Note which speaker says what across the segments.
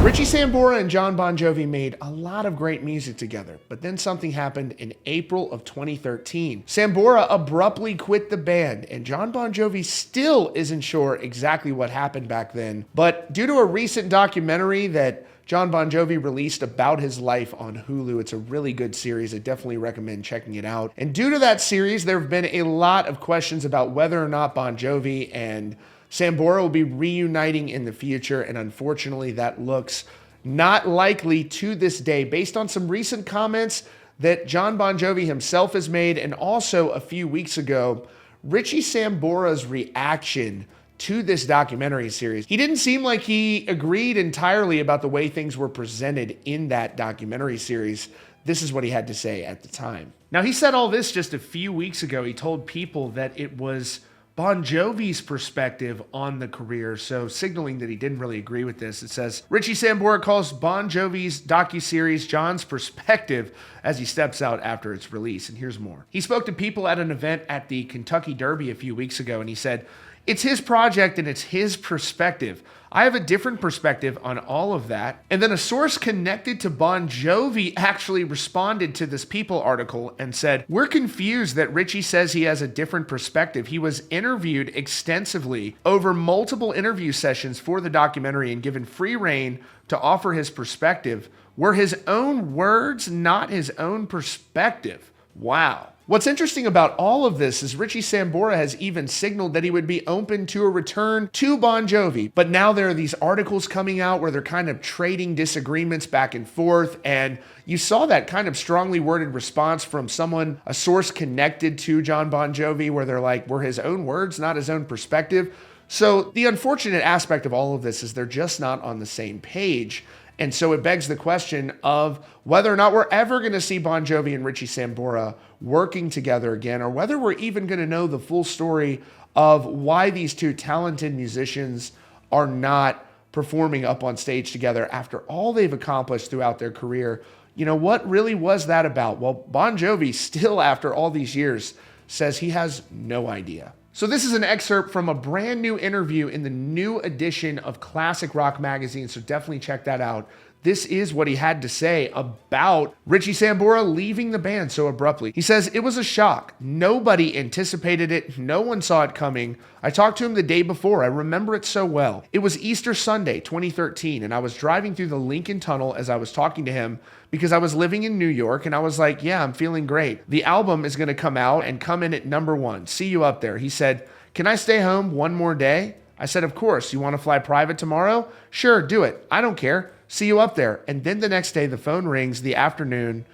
Speaker 1: Richie Sambora and Jon Bon Jovi made a lot of great music together, but then something happened in April of 2013. Sambora abruptly quit the band, and Jon Bon Jovi still isn't sure exactly what happened back then. But due to a recent documentary that Jon Bon Jovi released about his life on Hulu, it's a really good series. I definitely recommend checking it out. And due to that series, there have been a lot of questions about whether or not Bon Jovi and Sambora will be reuniting in the future, and unfortunately that looks not likely to this day based on some recent comments that Jon Bon Jovi himself has made, and also a few weeks ago, Richie Sambora's reaction to this documentary series. He didn't seem like he agreed entirely about the way things were presented in that documentary series. This is what he had to say at the time. Now, he said all this just a few weeks ago. He told people that it was Bon Jovi's perspective on the career, so signaling that he didn't really agree with this. It says, Richie Sambora calls Bon Jovi's docuseries Jon's perspective as he steps out after its release, and here's more. He spoke to people at an event at the Kentucky Derby a few weeks ago, and he said, it's his project and it's his perspective. I have a different perspective on all of that. And then a source connected to Bon Jovi actually responded to this People article and said, we're confused that Richie says he has a different perspective. He was interviewed extensively over multiple interview sessions for the documentary and given free rein to offer his perspective. Were his own words, not his own perspective. Wow. What's interesting about all of this is Richie Sambora has even signaled that he would be open to a return to Bon Jovi. But now there are these articles coming out where they're kind of trading disagreements back and forth. And you saw that kind of strongly worded response from someone, a source connected to Jon Bon Jovi, where they're like, were his own words, not his own perspective. So the unfortunate aspect of all of this is they're just not on the same page. And so it begs the question of whether or not we're ever going to see Bon Jovi and Richie Sambora working together again, or whether we're even going to know the full story of why these two talented musicians are not performing up on stage together after all they've accomplished throughout their career. You know, what really was that about? Well, Bon Jovi still, after all these years, says he has no idea. So this is an excerpt from a brand new interview in the new edition of Classic Rock Magazine, so definitely check that out. This is what he had to say about Richie Sambora leaving the band so abruptly. He says, it was a shock. Nobody anticipated it. No one saw it coming. I talked to him the day before. I remember it so well. It was Easter Sunday, 2013, and I was driving through the Lincoln Tunnel as I was talking to him because I was living in New York, and I was like, yeah, I'm feeling great. The album is going to come out and come in at #1. See you up there. He said, can I stay home one more day? I said, of course. You want to fly private tomorrow? Sure, do it. I don't care. See you up there. And then the next day, the phone rings the afternoon,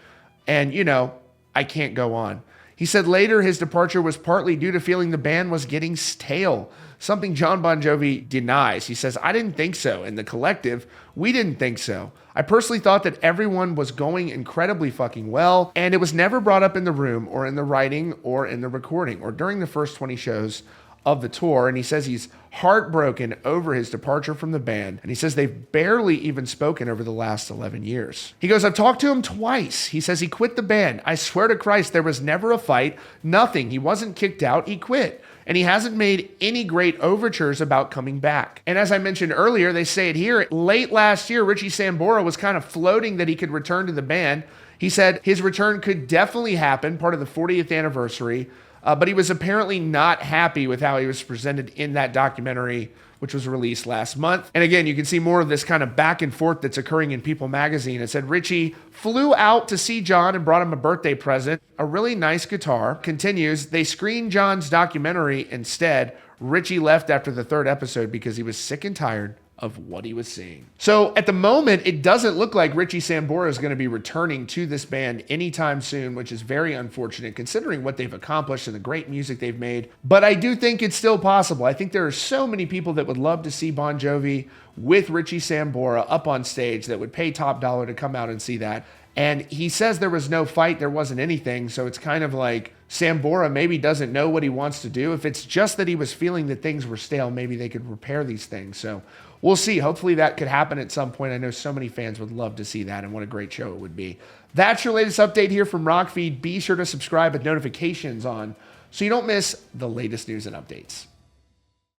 Speaker 1: and, you know, I can't go on. He said later his departure was partly due to feeling the band was getting stale, something Jon Bon Jovi denies. He says, I didn't think so. In the collective, we didn't think so. I personally thought that everyone was going incredibly fucking well, and it was never brought up in the room or in the writing or in the recording or during the first 20 shows of the tour. And he says he's heartbroken over his departure from the band. And he says they've barely even spoken over the last 11 years. He goes, I've talked to him twice. He says he quit the band. I swear to Christ, there was never a fight, nothing. He wasn't kicked out, he quit. And he hasn't made any great overtures about coming back. And as I mentioned earlier, they say it here, late last year, Richie Sambora was kind of floating that he could return to the band. He said his return could definitely happen, part of the 40th anniversary, but he was apparently not happy with how he was presented in that documentary, which was released last month. And again, you can see more of this kind of back and forth that's occurring in People magazine. It said Richie flew out to see Jon and brought him a birthday present, a really nice guitar. Continues, they screened Jon's documentary instead. Richie left after the 3rd episode because he was sick and tired of what he was seeing. So at the moment, it doesn't look like Richie Sambora is going to be returning to this band anytime soon, which is very unfortunate considering what they've accomplished and the great music they've made. But I do think it's still possible. I think there are so many people that would love to see Bon Jovi with Richie Sambora up on stage that would pay top dollar to come out and see that. And he says there was no fight, there wasn't anything. So it's kind of like Sambora maybe doesn't know what he wants to do. If it's just that he was feeling that things were stale, maybe they could repair these things. So we'll see. Hopefully that could happen at some point. I know so many fans would love to see that, and what a great show it would be. That's your latest update here from Rockfeed. Be sure to subscribe with notifications on so you don't miss the latest news and updates.